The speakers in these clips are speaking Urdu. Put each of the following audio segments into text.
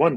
1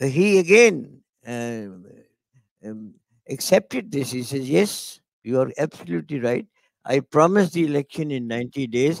He again accepted this. He says, "Yes, you are absolutely right. I promised the election in 90 days."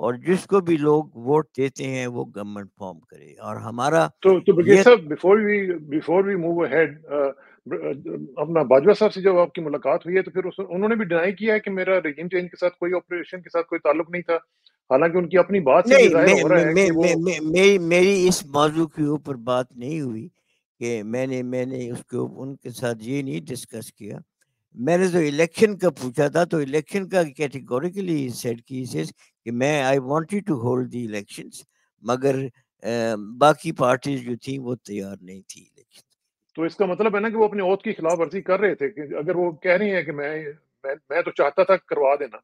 اور جس کو بھی لوگ ووٹ دیتے ہیں وہ گورنمنٹ فارم کرے. اور ہمارا تو برگیڈ یہ صاحب بیفور وی موو اہیڈ، اپنا باجوہ صاحب سے جب آپ کی ملاقات ہوئی ہے تو پھر انہوں نے بھی ڈینائی کیا ہے کہ میرا رجیم چینج کے ساتھ کوئی آپریشن کے ساتھ کوئی تعلق نہیں تھا، حالانکہ ان کی اپنی بات سے یہ نہیں، ظاہر ہو رہا ہے کہ وہ میری اس موضوع کے اوپر بات نہیں ہوئی کہ میں نے اس کو ان کے ساتھ یہ نہیں ڈسکس کیا. میں نے تو الیکشن کا پوچھا تھا تو الیکشن کا کیٹیگوریکلی سیٹ کی کہ میں I wanted to hold the elections, مگر باقی پارٹیز جو تھیں وہ تیار نہیں تھی الیکشن. تو اس کا مطلب ہے نا کہ وہ اپنے عہد کی خلاف ورزی کر رہے تھے، کہ اگر وہ کہہ رہی ہیں کہ میں تو چاہتا تھا کروا دینا،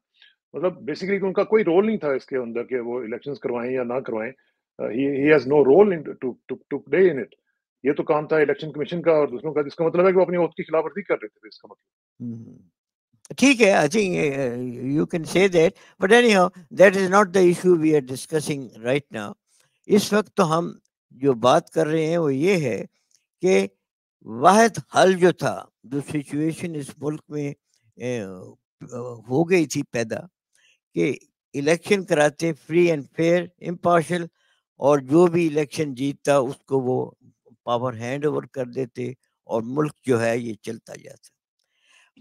مطلب بیسیکلی ان کا کوئی رول نہیں تھا اس کے اندر کہ وہ الیکشنز کروائیں یا نہ کروائیں. He has no role to play in it. یہ تو کام تھا الیکشن کمیشن کا اور دوسروں کا، جس کا مطلب ہے کہ وہ اپنی عہد کی خلاف ورزی کر رہے تھے. اس کا مطلب ٹھیک ہے، I think you can say that, but anyhow that is not the issue we are discussing right now. اس وقت تو ہم جو بات کر رہے ہیں وہ یہ ہے کہ واحد حل جو تھا، جو سچویشن اس ملک میں ہو گئی تھی پیدا، کہ الیکشن کراتے فری اینڈ فیئر امپارشل، اور جو بھی الیکشن جیتتا اس کو وہ پاور ہینڈ اوور کر دیتے اور ملک جو ہے یہ چلتا جاتا.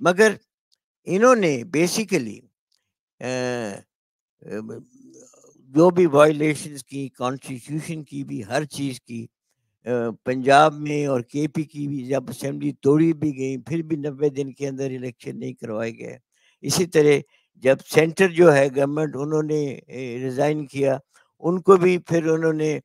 مگر انہوں نے بیسیکلی جو بھی وائلیشنز کی، کانسٹیٹیوشن کی بھی، ہر چیز کی، پنجاب میں اور کے پی کی بھی جب اسمبلی توڑی بھی گئی پھر بھی 90 دن کے اندر الیکشن نہیں کروائے گئے. اسی طرح جب سینٹر جو ہے گورنمنٹ انہوں نے ریزائن کیا، ان کو بھی پھر انہوں نے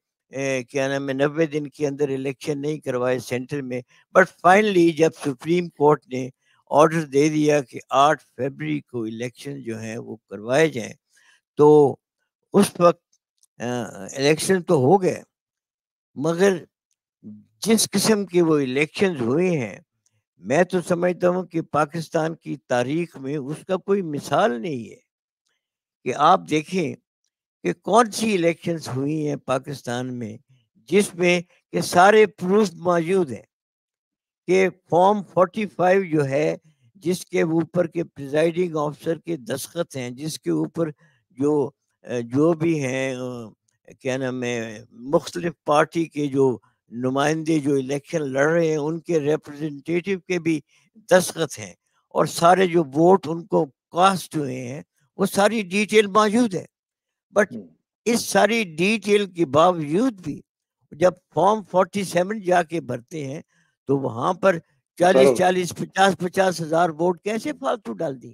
کیا نام ہے 90 دن کے اندر الیکشن نہیں کروائے سینٹر میں. بٹ فائنلی جب سپریم کورٹ نے آرڈر دے دیا کہ 8 فروری کو الیکشن جو ہیں وہ کروائے جائیں، تو اس وقت الیکشن تو ہو گئے. مگر جس قسم کے وہ الیکشن ہوئے ہیں، میں تو سمجھتا ہوں کہ پاکستان کی تاریخ میں اس کا کوئی مثال نہیں ہے. کہ آپ دیکھیں کہ کون سی الیکشنز ہوئی ہیں پاکستان میں جس میں کہ سارے پروف موجود ہیں، کہ فارم 45 جو ہے جس کے اوپر کے پریزائڈنگ آفیسر کے دستخط ہیں، جس کے اوپر جو بھی ہیں کیا نام ہے مختلف پارٹی کے جو نمائندے جو الیکشن لڑ رہے ہیں ان کے ریپرزنٹیٹیو کے بھی دستخط ہیں، اور سارے جو ووٹ ان کو کاسٹ ہوئے ہیں وہ ساری ڈیٹیل موجود ہے. بٹ اس ساری ڈیٹیل کے باوجود بھی جب فارم 47 جا کے بھرتے ہیں تو وہاں پر 40 50 ہزار ووٹ کیسے فالتو ڈال دیے.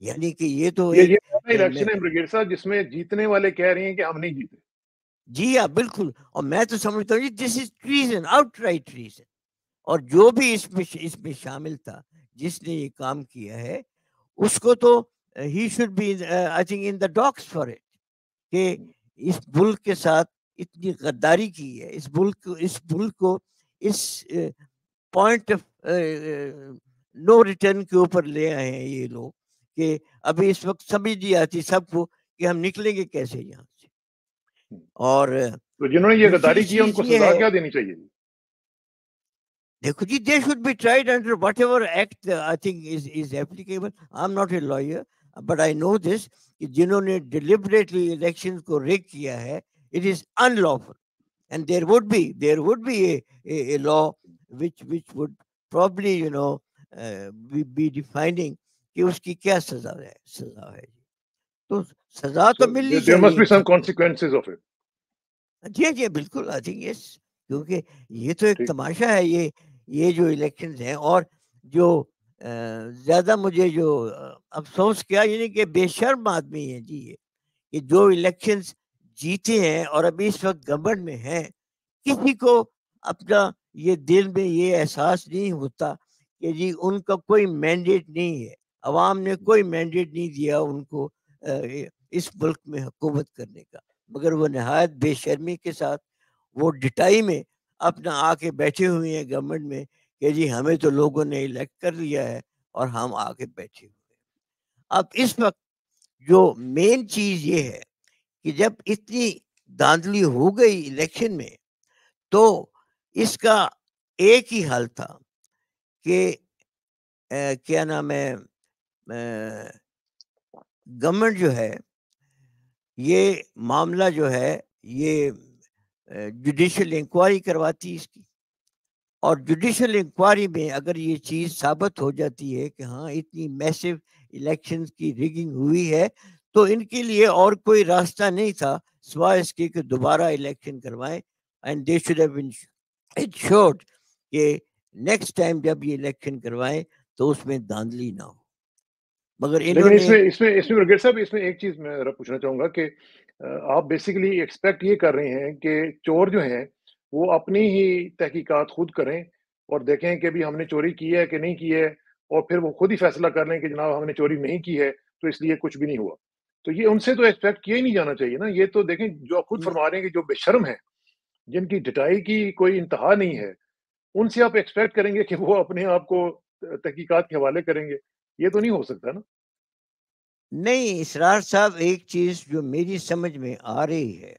یعنی کہ یہ تو ایک الیکشن ہے برگیڈ صاحب جس میں جیتنے والے کہہ رہے ہیں کہ ہم نہیں جیتے. جی ہاں بالکل. اور میں تو سمجھتا ہوں دس از ٹریزن، آؤٹ رائٹ ٹریزن. اور جو بھی اس میں شامل تھا، جس نے یہ کام کیا ہے، اس کو تو he should be I think in the docks for it, کہ اس ملک کے ساتھ اتنی غداری کی ہے، اس ملک کو اس پوائنٹ آف نو ریٹرن کے اوپر لے آئے ہیں یہ لوگ، کہ ابھی اس وقت سمجھ نہیں آتی سب کو کہ ہم نکلیں گے کیسے یہاں سے. اور تو جنہوں نے یہ غداری دوسری کی ان کو چیز یہ سزا ہے، کیا دینی چاہیے؟ دیکھو جی they should be tried under whatever act I think is applicable. I'm not a lawyer but I know this کہ جنہوں نے deliberately elections کو rig کیا ہے it is unlawful and there would be a law which would probably be defining کہ اس کی کیا سزا ہے. تو سزا تو ملنی There must چاہیے be ان some سب کو. consequences of it. جی بالکل آئی تھنک یس، کیونکہ یہ تو ایک تماشا ہے یہ جو الیکشنز ہیں. اور جو زیادہ مجھے جو افسوس کیا یعنی کہ بے شرم آدمی ہے جی یہ، کہ جو الیکشنز جیتے ہیں اور ابھی اس وقت گورنمنٹ میں ہیں، کسی کو اپنا یہ دل میں یہ احساس نہیں ہوتا کہ جی ان کا کوئی مینڈیٹ نہیں ہے، عوام نے کوئی مینڈیٹ نہیں دیا ان کو اس ملک میں حکومت کرنے کا. مگر وہ نہایت بے شرمی کے ساتھ وہ ڈٹائی میں اپنا آ کے بیٹھے ہوئے ہیں گورنمنٹ میں کہ جی ہمیں تو لوگوں نے الیکٹ کر لیا ہے اور ہم آ کے بیٹھے ہوئے ہیں. اب اس وقت جو مین چیز یہ ہے کہ جب اتنی دھاندلی ہو گئی الیکشن میں تو اس کا ایک ہی حل تھا کہ کیا نام ہے گورنمنٹ جو ہے یہ معاملہ جو ہے یہ جوڈیشل انکوائری کرواتی اس کی، اور جوڈیشل انکوائری میں اگر یہ چیز ثابت ہو جاتی ہے کہ ہاں اتنی میسو الیکشن کی ریگنگ ہوئی ہے، تو ان کے لیے اور کوئی راستہ نہیں تھا سوائے اس کے کہ دوبارہ الیکشن کروائیں، and they should have ensured کہ نیکسٹ ٹائم جب یہ الیکشن کروائیں تو اس میں دھاندلی نہ ہو، مگر انہوں لیکن نے اس میں برگیڈ صاحب، اس میں ایک چیز میں ذرا پوچھنا چاہوں گا کہ آپ بیسیکلی ایکسپیکٹ یہ کر رہے ہیں کہ چور جو ہیں وہ اپنی ہی تحقیقات خود کریں اور دیکھیں کہ بھی ہم نے چوری کی ہے کہ نہیں کی ہے، اور پھر وہ خود ہی فیصلہ کر لیں کہ جناب ہم نے چوری نہیں کی ہے تو اس لیے کچھ بھی نہیں ہوا. تو یہ ان سے تو ایکسپیکٹ کیا ہی نہیں جانا چاہیے نا. یہ تو دیکھیں جو آپ خود فرما رہے ہیں کہ جو بے شرم ہیں، جن کی ڈٹائی کی کوئی انتہا نہیں ہے، ان سے آپ ایکسپیکٹ کریں گے کہ وہ اپنے آپ کو تحقیقات کے حوالے کریں گے. یہ تو نہیں ہو سکتا نا. نہیں. اسرار صاحب، ایک چیز جو میری سمجھ میں آ رہی ہے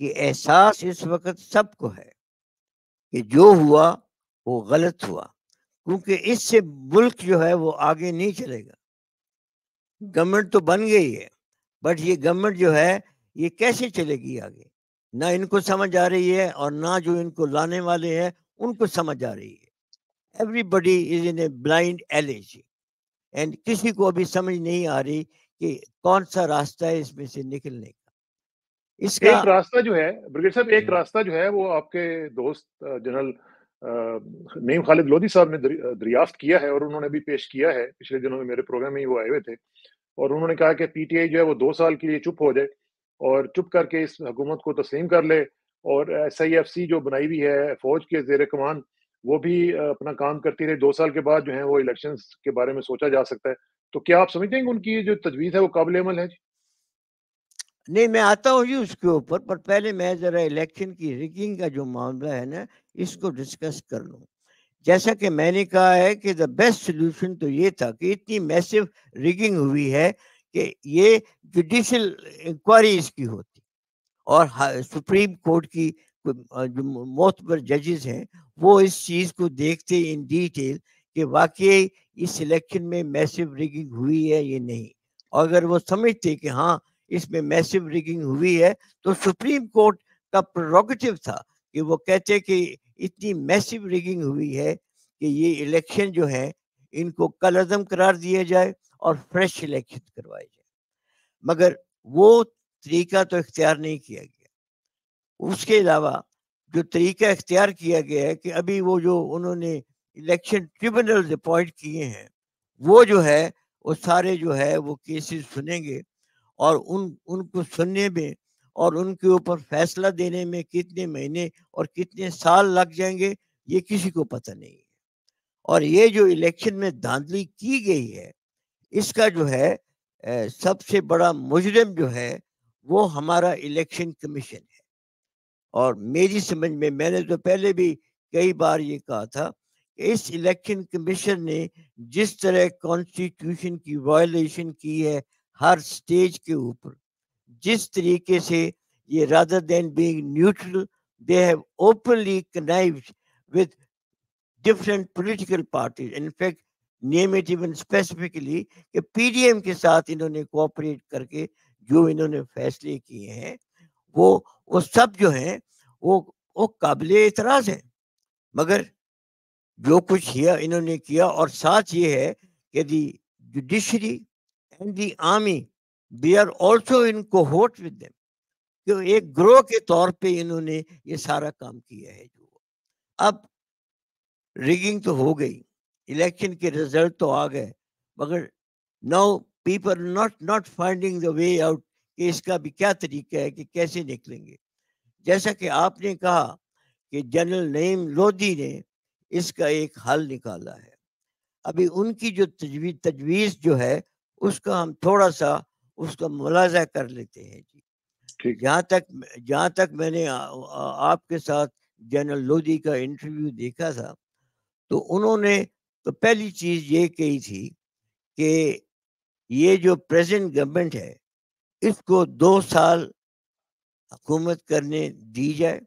کہ احساس اس وقت سب کو ہے کہ جو ہوا وہ غلط ہوا، کیونکہ اس سے ملک جو ہے وہ آگے نہیں چلے گا. گورنمنٹ تو بن گئی ہے، بٹ یہ گورنمنٹ جو ہے یہ کیسے چلے گی آگے؟ نہ ان کو سمجھ آ رہی ہے اور نہ جو ان کو لانے والے ہیں ان کو سمجھ آ رہی ہے. Everybody is in a blind alley, and کسی کو ابھی سمجھ نہیں آ رہی کہ کون سا راستہ ہے اس میں سے نکلنے کا. اس کا ایک راستہ جو ہے برگیڈ صاحب، ایک راستہ جو ہے وہ آپ کے دوست جنرل نعیم خالد لودھی صاحب نے دریافت کیا ہے، اور انہوں نے بھی پیش کیا ہے. پچھلے دنوں میں میرے پروگرام میں ہی وہ آئے ہوئے تھے، اور انہوں نے کہا کہ پی ٹی آئی جو ہے وہ 2 سال کے لیے چپ ہو جائے اور چپ کر کے اس حکومت کو تسلیم کر لے، اور ایس آئی ایف سی جو بنائی ہوئی ہے فوج کے زیر کمان، وہ بھی اپنا کام کرتی رہے. 2 سال کے بعد جو ہے وہ الیکشنز کے بارے میں سوچا جا سکتا ہے. تو کیا آپ سمجھتے ہیں کہ ان کی جو تجویز ہے وہ قابل عمل ہے؟ نہیں، میں آتا ہوں جی اس کے اوپر، پر پہلے میں ذرا الیکشن کی ریگنگ کا جو معاملہ ہے نا اس کو ڈسکس کر لوں. جیسا کہ میں نے کہا ہے کہ دا بیسٹ سولوشن تو یہ تھا کہ اتنی میسو ریگنگ ہوئی ہے کہ یہ جوڈیشل انکوائری اس کی ہوتی، اور سپریم کورٹ کی جو معتبر ججز ہیں وہ اس چیز کو دیکھتے ان ڈیٹیل کہ واقعی اس الیکشن میں میسو ریگنگ ہوئی ہے یا نہیں. اور اگر وہ سمجھتے کہ ہاں اس میں میسو ریگنگ ہوئی ہے تو سپریم کورٹ کا پروگیٹو تھا کہ وہ کہتے کہ اتنی میسو ریگنگ ہوئی ہے کہ یہ الیکشن جو ہے ان کو کل عدم قرار دیا جائے اور فریش الیکشن کروائے جائے. مگر وہ طریقہ تو اختیار نہیں کیا گیا. اس کے علاوہ جو طریقہ اختیار کیا گیا ہے کہ ابھی وہ جو انہوں نے الیکشن ٹریبونل اپوائنٹ کیے ہیں وہ جو ہے وہ سارے جو ہے وہ کیسز سنیں گے، اور ان کو سننے میں اور ان کے اوپر فیصلہ دینے میں کتنے مہینے اور کتنے سال لگ جائیں گے یہ کسی کو پتہ نہیں ہے. اور یہ جو الیکشن میں دھاندلی کی گئی ہے اس کا جو ہے سب سے بڑا مجرم جو ہے وہ ہمارا الیکشن کمیشن ہے. اور میری سمجھ میں نے تو پہلے بھی کئی بار یہ کہا تھا کہ اس الیکشن کمیشن نے جس طرح کانسٹیٹیوشن کی وائلیشن کی ہے ہر سٹیج کے اوپر، جس طریقے سے یہ rather than being neutral they have openly connived with different political parties. In fact, name it even specifically کہ پی ڈی ایم کے ساتھ انہوں نے کوآپریٹ کر کے جو انہوں نے فیصلے کیے ہیں وہ سب جو ہیں وہ قابل اعتراض ہیں. مگر جو کچھ کیا انہوں نے کیا، اور ساتھ یہ ہے کہ the judiciary and the army they are also in cohort with them، کہ ایک گروہ کے طور پہ انہوں نے یہ سارا کام کیا ہے. جو اب ریگنگ تو ہو گئی، الیکشن کے رزلٹ تو آ گئے، مگر now people not finding the way out کہ اس کا بھی کیا طریقہ ہے کہ کیسے نکلیں گے. جیسا کہ آپ نے کہا کہ جنرل نعیم لودھی نے اس کا ایک حل نکالا ہے. ابھی ان کی جو تجویز جو ہے اس کا ہم تھوڑا سا اس کا ملاحظہ کر لیتے ہیں جی. ٹھیک. جہاں تک میں نے آپ کے ساتھ جنرل لودھی کا انٹرویو دیکھا تھا تو انہوں نے تو پہلی چیز یہ کہی تھی کہ یہ جو پریزنٹ گورنمنٹ ہے اس کو 2 سال حکومت کرنے دی جائے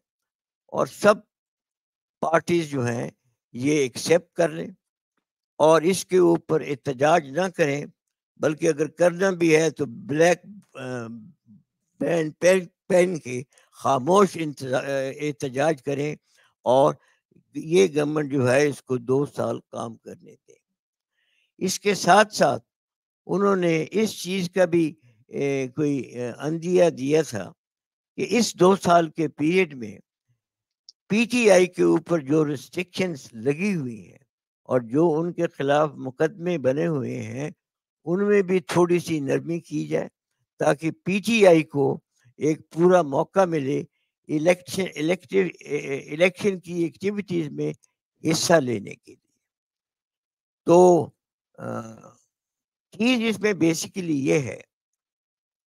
اور سب پارٹیز جو ہیں یہ ایکسیپٹ کر لیں اور اس کے اوپر احتجاج نہ کریں، بلکہ اگر کرنا بھی ہے تو بلیک پہن کے خاموش احتجاج کریں اور یہ گورنمنٹ جو ہے اس کو 2 سال کام کرنے دیں. اس کے ساتھ ساتھ انہوں نے اس چیز کا بھی کوئی اندیہ دیا تھا کہ اس 2 سال کے پیریڈ میں پی ٹی آئی کے اوپر جو ریسٹرکشنز لگی ہوئی ہیں اور جو ان کے خلاف مقدمے بنے ہوئے ہیں ان میں بھی تھوڑی سی نرمی کی جائے تاکہ پی ٹی آئی کو ایک پورا موقع ملے الیکشن کی ایکٹیویٹیز میں حصہ لینے کے لیے. تو چیز اس میں بیسیکلی یہ ہے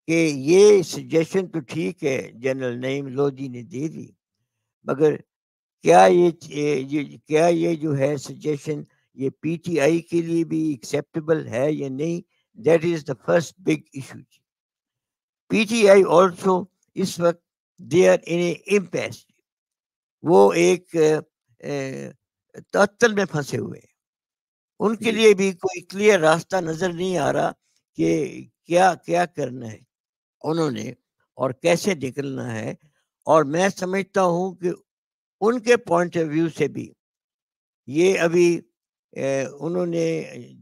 کہ یہ سجیشن تو ٹھیک ہے جنرل نعیم لودھی نے دے دی, مگر کیا یہ جو ہے سجیشن یہ پی ٹی آئی کے لیے بھی ایکسیپٹیبل ہے یا نہیں, that is the first big issue. P T I also اس وقت دے آر ان اے امپیس, وہ ایک تعطل میں پھنسے ہوئے ہیں. ان کے لیے بھی کوئی کلیئر راستہ نظر نہیں آ رہا کہ کیا کرنا ہے انہوں نے اور کیسے نکلنا ہے. اور میں سمجھتا ہوں کہ ان کے پوائنٹ آف ویو سے بھی یہ ابھی انہوں نے,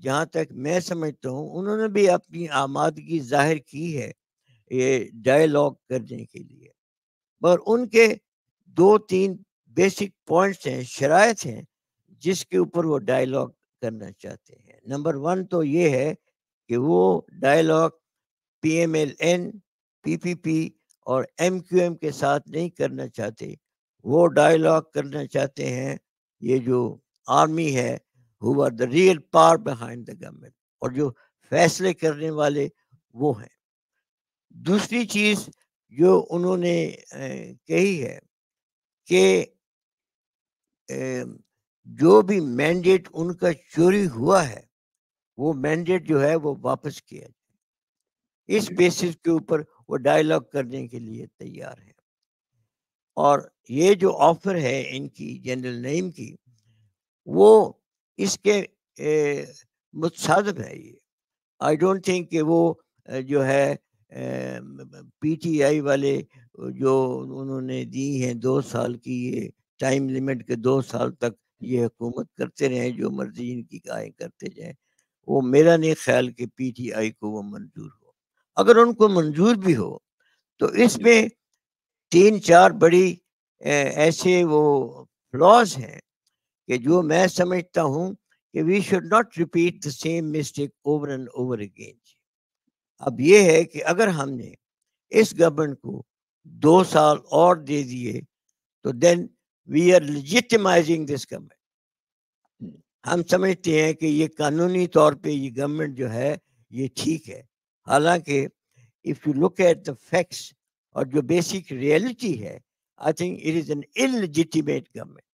جہاں تک میں سمجھتا ہوں, انہوں نے بھی اپنی آمادگی ظاہر کی ہے یہ ڈائیلاگ کرنے کے لیے, مگر ان کے 2-3 بیسک پوائنٹس ہیں, شرائط ہیں جس کے اوپر وہ ڈائیلاگ کرنا چاہتے ہیں. نمبر 1 تو یہ ہے کہ وہ dialogue P M L N, P P P اور ایم کیو ایم کے ساتھ نہیں کرنا چاہتے. وہ ڈائیلاگ کرنا چاہتے ہیں یہ جو آرمی ہے, who are the real power behind the government, اور جو فیصلے کرنے والے وہ ہیں. دوسری چیز جو انہوں نے کہی ہے کہ جو بھی مینڈیٹ ان کا چوری ہوا ہے وہ مینڈیٹ جو ہے وہ واپس کیا جائے. اس بیسس کے اوپر وہ ڈائیلاگ کرنے کے لیے تیار ہے. اور یہ جو آفر ہے ان کی جنرل نعیم کی, وہ اس کے متصادم ہے. یہ آئی ڈونٹ تھنک کہ وہ جو ہے پی ٹی آئی والے جو انہوں نے دی ہیں 2 سال کی یہ ٹائم لیمٹ کے 2 سال تک یہ حکومت کرتے رہیں, جو مرضی ان کی گائیں کرتے جائیں, وہ میرا نہیں خیال کہ پی ٹی آئی کو وہ منظور ہو. اگر ان کو منظور بھی ہو تو اس میں 3-4 بڑی ایسے وہ فلاز ہیں کہ جو میں سمجھتا ہوں کہ we should not repeat the same mistake over and over again. اب یہ ہے کہ اگر ہم نے اس گورنمنٹ کو 2 سال اور دے دیے تو then we are legitimizing this government. ہم سمجھتے ہیں کہ یہ قانونی طور پہ یہ گورنمنٹ جو ہے یہ ٹھیک ہے, حالانکہ if you look at the facts اور جو بیسک ریئلٹی ہے, I think it is an illegitimate government.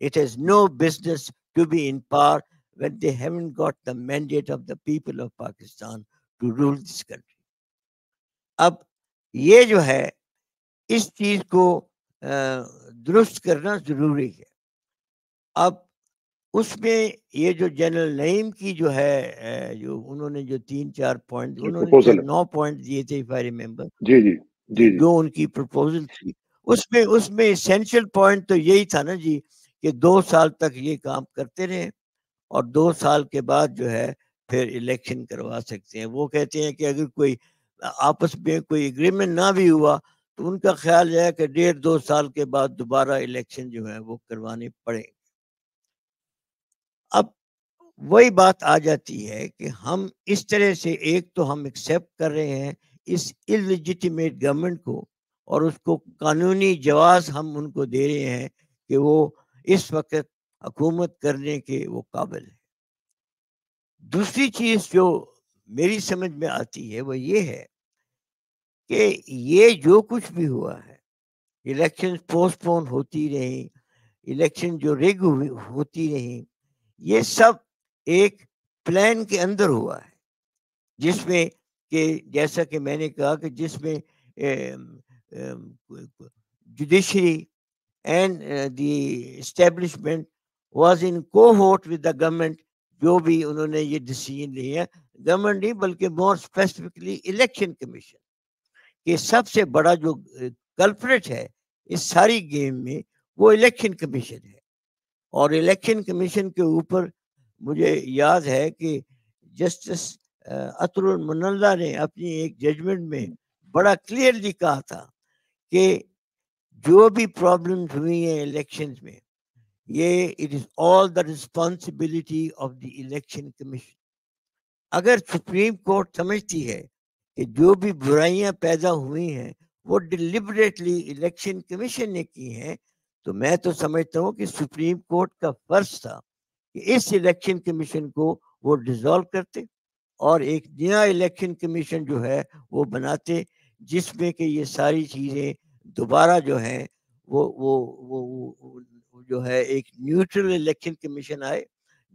It has no business to be in power when they haven't got the mandate of the people of Pakistan to rule this country. اب یہ جو ہے اس چیز کو درست کرنا ضروری ہے. اب اس میں یہ جو جنرل نعیم کی جو ہے جو انہوں نے جو 3-4 پوائنٹ, انہوں نے 9 پوائنٹ دیے تھے if I remember, جو ان کی پروپوزل تھی, اس میں اسینشل پوائنٹ تو یہی تھا نا جی کہ 2 سال تک یہ کام کرتے رہے اور 2 سال کے بعد جو ہے پھر الیکشن کروا سکتے ہیں. وہ کہتے ہیں کہ اگر کوئی آپس میں کوئی اگریمنٹ نہ بھی ہوا تو ان کا خیال ہے کہ 1.5-2 سال کے بعد دوبارہ الیکشن جو ہے وہ کروانے پڑیں. اب وہی بات آ جاتی ہے کہ ہم اس طرح سے ایک تو ہم ایکسیپٹ کر رہے ہیں اس انلیجیٹیمیٹ گورنمنٹ کو اور اس کو قانونی جواز ہم ان کو دے رہے ہیں کہ وہ اس وقت حکومت کرنے کے وہ قابل ہے. دوسری چیز جو میری سمجھ میں آتی ہے وہ یہ ہے کہ یہ جو کچھ بھی ہوا ہے, الیکشن پوسٹ پون ہوتی رہیں, الیکشن جو ریگ ہوتی رہیں, یہ سب ایک پلان کے اندر ہوا ہے جس میں کہ جیسا کہ میں نے کہا کہ جس میں judiciary and the establishment was in cohort with the government. جو بھی انہوں نے یہ ڈیسیژن لیا, گورنمنٹ نہیں بلکہ مور اسپیسیفکلی الیکشن کمیشن, کہ سب سے بڑا جو کلپریٹ ہے اس ساری گیم میں وہ الیکشن کمیشن ہے. اور الیکشن کمیشن کے اوپر مجھے یاد ہے کہ جسٹس عطر المنلہ نے اپنی ایک ججمنٹ میں بڑا کلیئرلی کہا تھا کہ جو بھی پرابلمز ہوئی ہیں الیکشنز میں یہ it is all the responsibility of the election commission. اگر سپریم کورٹ سمجھتی ہے کہ جو بھی برائیاں پیدا ہوئی ہیں وہ ڈیلیبریٹلی الیکشن کمیشن نے کی ہیں تو میں تو سمجھتا ہوں کہ سپریم کورٹ کا فرض تھا کہ اس الیکشن کمیشن کو وہ ڈیزالو کرتے اور ایک نیا الیکشن کمیشن جو ہے وہ بناتے جس میں کہ یہ ساری چیزیں دوبارہ جو ہیں وہ جو ہے ایک نیوٹرل الیکشن کمیشن آئے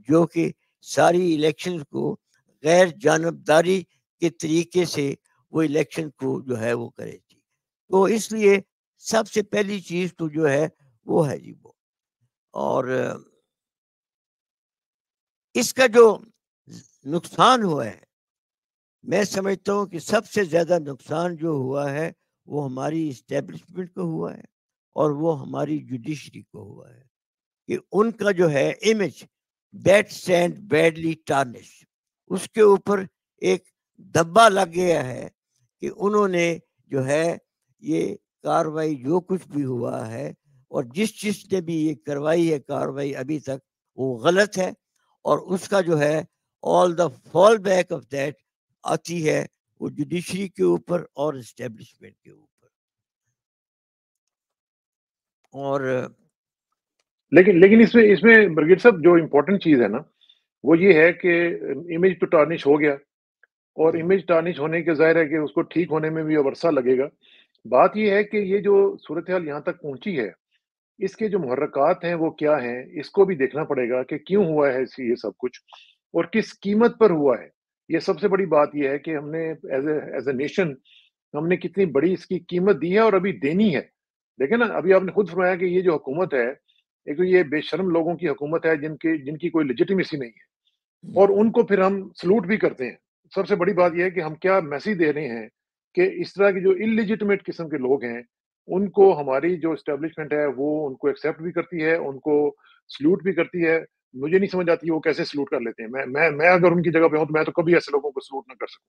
جو کہ ساری الیکشن کو غیر جانبداری کے طریقے سے وہ الیکشن کو جو ہے وہ کرے تھی. تو اس لیے سب سے پہلی چیز تو جو ہے وہ ہے جی وہ. اور اس کا جو نقصان ہوا ہے میں سمجھتا ہوں کہ سب سے زیادہ نقصان جو ہوا ہے وہ ہماری اسٹیبلشمنٹ کو ہوا ہے اور وہ ہماری جوڈیشری کو ہوا ہے کہ ان کا جو ہے image that stand badly tarnish اس کے اوپر ایک دبا لگ گیا ہے کہ انہوں نے جو ہے یہ کاروائی جو کچھ بھی ہوا ہے اور جس نے بھی یہ کروائی ہے کاروائی ابھی تک وہ غلط ہے اور اس کا جو ہے آل دا فال بیک آف دیٹ آتی ہے وہ جوڈیشری کے اوپر اور اسٹیبلشمنٹ کے اوپر. اور لیکن اس میں برگیڈ صاحب جو امپورٹنٹ چیز ہے نا وہ یہ ہے کہ امیج تو ٹارنش ہو گیا اور امیج ٹارنش ہونے کے ظاہر ہے کہ اس کو ٹھیک ہونے میں بھی عرصہ لگے گا. بات یہ ہے کہ یہ جو صورتحال یہاں تک پہنچی ہے اس کے جو محرکات ہیں وہ کیا ہیں اس کو بھی دیکھنا پڑے گا کہ کیوں ہوا ہے یہ سب کچھ اور کس قیمت پر ہوا ہے. یہ سب سے بڑی بات یہ ہے کہ ہم نے ایز اے نیشن ہم نے کتنی بڑی اس کی قیمت دی ہے اور ابھی دینی ہے. دیکھیں نا ابھی آپ نے خود فرمایا کہ یہ جو حکومت ہے ایک تو یہ بے شرم لوگوں کی حکومت ہے جن کی کوئی لیجیٹیمیسی نہیں ہے اور ان کو پھر ہم سلوٹ بھی کرتے ہیں. سب سے بڑی بات یہ ہے کہ ہم کیا میسیج دے رہے ہیں کہ اس طرح کے جو انلیجیٹمیٹ قسم کے لوگ ہیں ان کو ہماری جو اسٹیبلشمنٹ ہے وہ ان کو ایکسیپٹ بھی کرتی ہے ان کو سلوٹ بھی کرتی ہے. مجھے نہیں سمجھ آتی وہ کیسے سلوٹ کر لیتے ہیں. میں اگر ان کی جگہ پہ ہوں تو میں تو کبھی ایسے لوگوں کو سلوٹ نہ کر سکوں.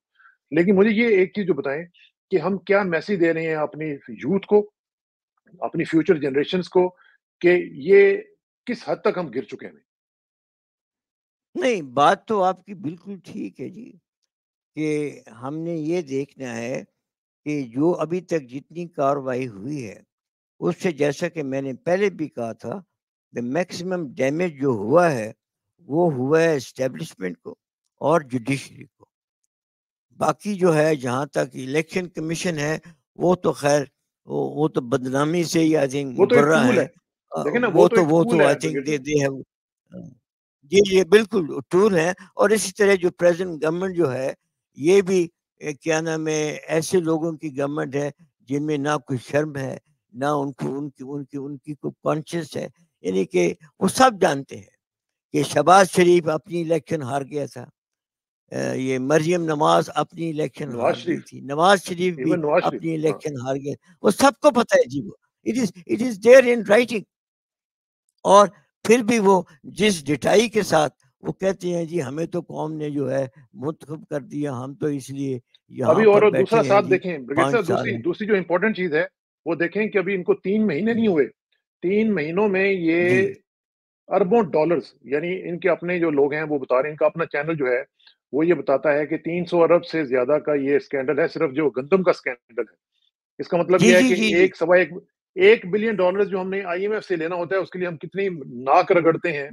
لیکن مجھے یہ ایک چیز جو بتائیں کہ ہم کیا میسیج دے رہے ہیں اپنی یوتھ کو اپنی فیوچر جنریشنز کو کہ یہ کس حد تک ہم گر چکے ہیں. نہیں بات تو آپ کی بالکل ٹھیک ہے جی کہ ہم نے یہ دیکھنا ہے کہ جو ابھی تک جتنی کاروائی ہوئی ہے اس سے جیسا کہ میں نے پہلے بھی کہا تھا میکسیمم ڈیمیج جو ہوا ہے وہ ہوا ہے اسٹیبلشمنٹ کو اور جوڈیشری کو. باقی جو ہے جہاں تک الیکشن کمیشن ہے وہ تو خیر وہ تو بدنامی سے ہی آئی تھنک وہ تو ایک مبرہ ٹول ہے. ہے. دیکھیں نا وہ ایک ٹول تو ہے آئی تھنک دے ہیو جی یہ بالکل ٹول ہے. اور اسی طرح جو پریزنٹ گورنمنٹ جو ہے یہ بھی کیا نام ہے ایسے لوگوں کی گورنمنٹ ہے جن میں نہ کوئی شرم ہے نہ ان کی کوئی کانشیس ہے. یعنی کہ وہ سب جانتے ہیں کہ شہباز شریف اپنی الیکشن ہار گیا تھا یہ مریم نواز اپنی الیکشن ہار گئی تھی نواز شریف بھی اپنی الیکشن ہار گئے وہ سب کو پتہ ہے جی وہ it is there in writing. اور پھر بھی وہ جس ڈٹائی کے ساتھ وہ کہتے ہیں جی ہمیں تو قوم نے جو ہے منتخب کر دیا ہم تو اس لیے یہاں پر اور دوسرا بیٹھے ہیں ساتھ جی دیکھیں 5 سال ہیں. دوسری جو امپورٹنٹ چیز ہے وہ دیکھیں کہ ابھی ان کو 3 مہینے نہیں ہوئے 3 مہینوں میں یہ جی اربوں ڈالرز یعنی ان کے اپنے جو لوگ ہیں وہ بتا رہے ہیں ان کا اپنا چینل جو ہے وہ یہ بتاتا ہے کہ 300 ارب سے زیادہ کا یہ اسکینڈل ہے صرف جو گندم کا اسکینڈل ہے. اس کا مطلب یہ ہے کہ 1 بلین ڈالر جو ہم نے آئی ایم ایف سے لینا ہوتا ہے اس کے لیے ہم کتنی ناک رگڑتے ہیں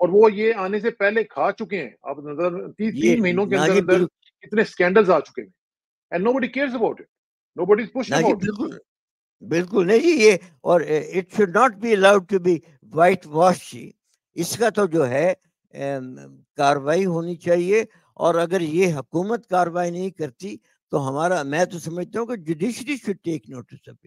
اور وہ یہ آنے سے پہلے کھا چکے ہیں. آپ نظر 3 مہینوں کے اندر اندر کتنے اسکینڈلز آ چکے ہیں and nobody cares about it. Nobody is pushing about it. بالکل نہیں جی یہ اور it should not be allowed to be white washed. اس کا تو جو ہے کاروائی ہونی چاہیے اور اگر یہ حکومت کاروائی نہیں کرتی تو ہمارا میں تو سمجھتا ہوں کہ judiciary should take notice of it.